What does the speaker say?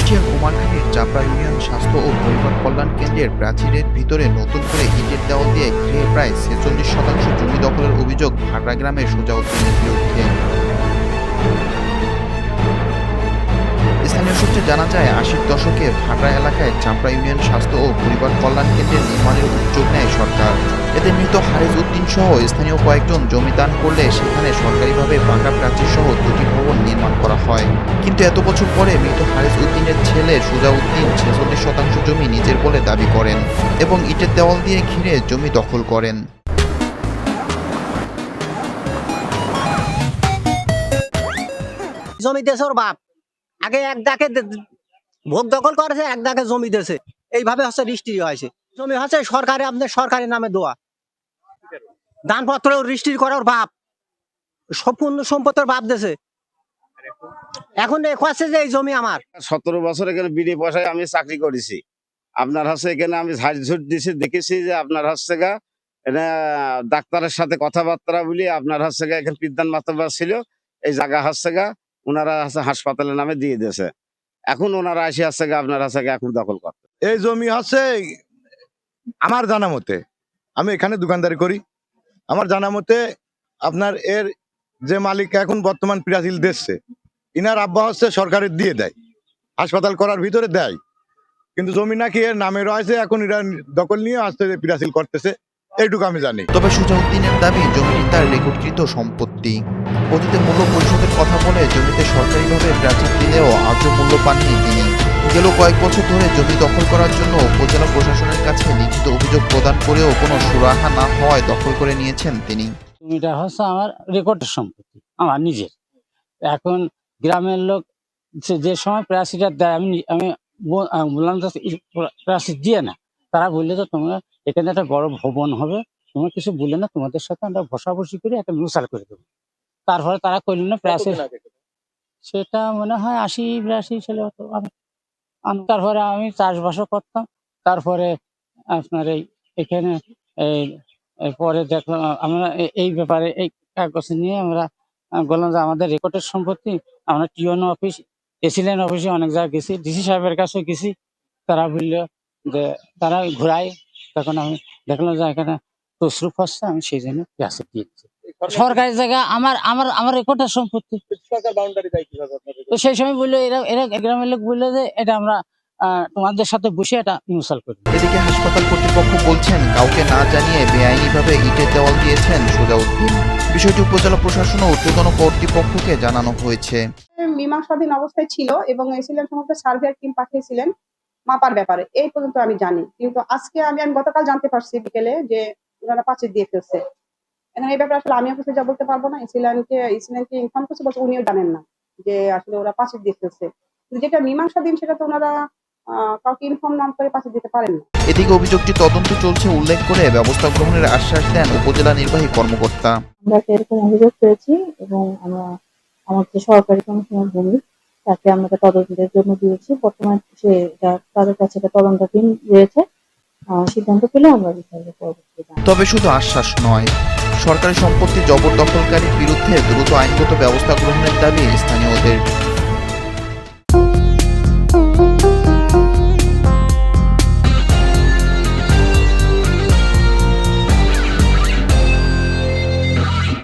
কুষ্টিয়ার কুমারখালীর চাপড়া ইউনিয়ন স্বাস্থ্য ও পরিবার কল্যাণ কেন্দ্রের প্রাচীরের ভিতরে নতুন করে ইটের দেওয়াল দিয়ে ঘিরে প্রায় ৪৬% জমি দখলের অভিযোগ ভাটরা গ্রামের সোজাউদ্দিনের বিরুদ্ধে। স্থানীয় সূত্রে জানা যায়, ৮০ দশকে ভাটরা এলাকায় চাপড়া ইউনিয়ন স্বাস্থ্য ও পরিবার কল্যাণ কেন্দ্রের নির্মাণের উদ্যোগ নেয় সরকার। এতে মৃত হারিজ উদ্দিন সহ স্থানীয় কয়েকজন জমি দান করলে সেখানে সরকারিভাবে পাকা প্রাচীর সহ ২টি ভবন নির্মাণ করা হয়। কিন্তু এত বছর পরে মৃত হারিজ উদ্দিনের ছেলে সোজাউদ্দিন ৪৬% জমি নিজের বলে দাবি করেন এবং ইটের দেওয়াল দিয়ে ঘিরে জমি দখল করেন। জমি দেশে ওর বাপ আগে এক দাকে ভোগ দখল করেছে, এক দাকে জমি দেশে, এইভাবে হচ্ছে রেজিস্ট্রি হয়েছে। জমি হচ্ছে সরকারি, আপনার সরকারি নামে দেওয়া, দানপত্র রেজিস্ট্রি করার বাপ, সম্পূর্ণ সম্পত্তির বাপ দেশে। এখন আছে যে এই জমি আমার। ১৭ বছর এখানে বিনি পয়সায় আমি চাকরি করেছি। আপনার হচ্ছে এখানে আমি ঝাড় ঝুট দিছি, দেখেছি যে আপনার হচ্ছে গা এটা ডাক্তারের সাথে কথাবার্তা বলি আপনার হচ্ছে গা এখানে বিদ্যান মাতব্বর ছিল, এই জায়গা হচ্ছে গা ওনারা হচ্ছে হাসপাতালের নামে দিয়ে দিয়েছে। এখন ওনারা এসে হচ্ছে গা আপনার হচ্ছে গা এখন দখল করতে। এই জমি হচ্ছে আমার জানা মতে, আমি এখানে দোকানদারি করি, আমার জানা মতে আপনার এর যে মালিক এখন বর্তমান পিরাসিল দিচ্ছে, ইনার আব্বা হচ্ছে সরকারের দিয়ে দেয়, হাসপাতাল করার ভিতরে দেয়, কিন্তু জমি নাকি এর নামে রয়েছে, এখন এরা দখল নিয়ে আসতে পিরাসিল করতেছে, এইটুকু আমি জানি। তবে সোজাউদ্দিনের দাবি জমিটি তার রেকর্ডকৃত সম্পত্তি। অতীতে মূল্য পরিশোধের কথা বলে জমিতে সরকারিভাবে প্রাচীর দিলেও আজও মূল্য পাননি তিনি। গেল কয়েক বছর ধরে জমি দখল করার জন্য উপজেলা প্রশাসনের কাছে লিখিত অভিযোগ প্রদান করেও কোনো সুরাহা না হওয়ায় দখল করে নিয়েছেন তিনি। জমিটা হচ্ছে আমার রেকর্ডের সম্পত্তি, আমার নিজের। এখন গ্রামের লোক যে সময় প্রাচীরটা দেয়, আমি বললাম যে প্রাচীর দিয়ে না, তারা বললে যে তোমরা এখানে একটা বড় ভবন হবে, তোমরা কিছু বললে না, তোমাদের সাথে আমরা বসাবসি করে একটা মিউচাল করে দেবো। তারপরে তারা করল না প্রাচীর, সেটা মনে হয় ৮০-৮২ সালে হতো। তারপরে আমি চাষবাসও করতাম। তারপরে আপনার এখানে পরে দেখলাম আমরা এই ব্যাপারে এই কাগজ নিয়ে আমরা বললাম যে আমাদের রেকর্ডের সম্পত্তি। আমরা টিওনো অফিস, এসিলেন অফিসে অনেক জায়গায় গেছি, ডিসি সাহেবের কাছে গেছি, তারা বললো যে তারা ঘুরাই। তখন আমি দেখলাম যে এখানে তসরুফ হচ্ছে, আমি সেই জন্য গ্যাসে দিয়ে দিচ্ছি। সরকারি জায়গা আমার আমার আমার রেকর্ডের সম্পত্তি। তো সেই সময় বললো এরা গ্রামের লোক বললো যে এটা আমরা তোমাদের সাথে বসে এটা মিউচাল করি। এদিকে হাসপাতাল কর্তৃপক্ষ বলছেন, কাউকে না জানিয়ে বেআইনিভাবে ইটের দেওয়াল দিয়েছেন সোজাউদ্দিন। বিষয়টি উপজেলা প্রশাসন ও ঊর্ধ্বতন কর্তৃপক্ষকে জানানো হয়েছে। মীমাংসাধীন অবস্থায় ছিল এবং এসিলেন সমস্ত সার্ভেয়ার টিম পাঠিয়েছিলেন মাপার ব্যাপারে, এই পর্যন্ত আমি জানি। কিন্তু আজকে আমি গতকাল জানতে পারছি বিকেলে যে ওনারা প্রাচীর দিয়ে ফেলছে। এখন এই ব্যাপারে আসলে আমিও কিছু যা বলতে পারবো না। এসিলেনকে ইনফর্ম করছে, বলছে উনিও জানেন না যে আসলে ওরা প্রাচীর দিয়ে ফেলছে। যেটা মীমাংসাধীন সেটা তো ওনারা কাউকে ইনফর্ম না করে প্রাচীর দিতে পারেন না। এদিকে অভিযোগটি তদন্ত চলছে উল্লেখ করে ব্যবস্থা গ্রহণের আশ্বাস দেন উপজেলা নির্বাহী কর্মকর্তা। আমরা এরকম অভিযোগ পেয়েছি এবং আমরা আমাদের সরকারি কমিশনার ভূমি তাকে আমরা তদন্তের জন্য দিয়েছি। বর্তমানে সে তাদের কাছে তদন্তাধীন রয়েছে, সিদ্ধান্ত পেলে আমরা বিচারের পরবর্তী। তবে শুধু আশ্বাস নয়, সরকারি সম্পত্তি জবরদখলকারীর বিরুদ্ধে দ্রুত আইনগত ব্যবস্থা গ্রহণের দাবি স্থানীয়দের।